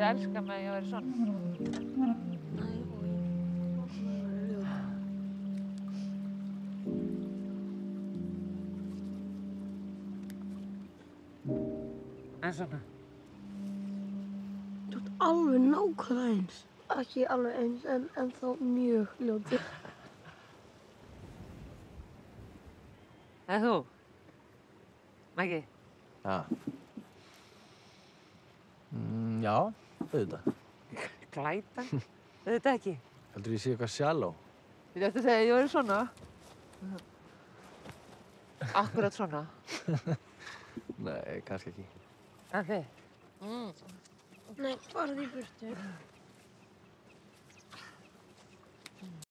Myndu elska mig ef ég væri svona. Nei, oj. En svona. Þú ert alveg nákvæmlega eins. Ekki alveg eins, en þá mjög ljótur. En þú? Maggi? Já. Já, auðvitað. Glætan? Auðvitað ekki. Heldur ég sé eitthvað shallow? Þú ætti að segja að ég væri svona. Akkurat svona. Nei, kannski ekki. En þið? Nei, farðu í burtu.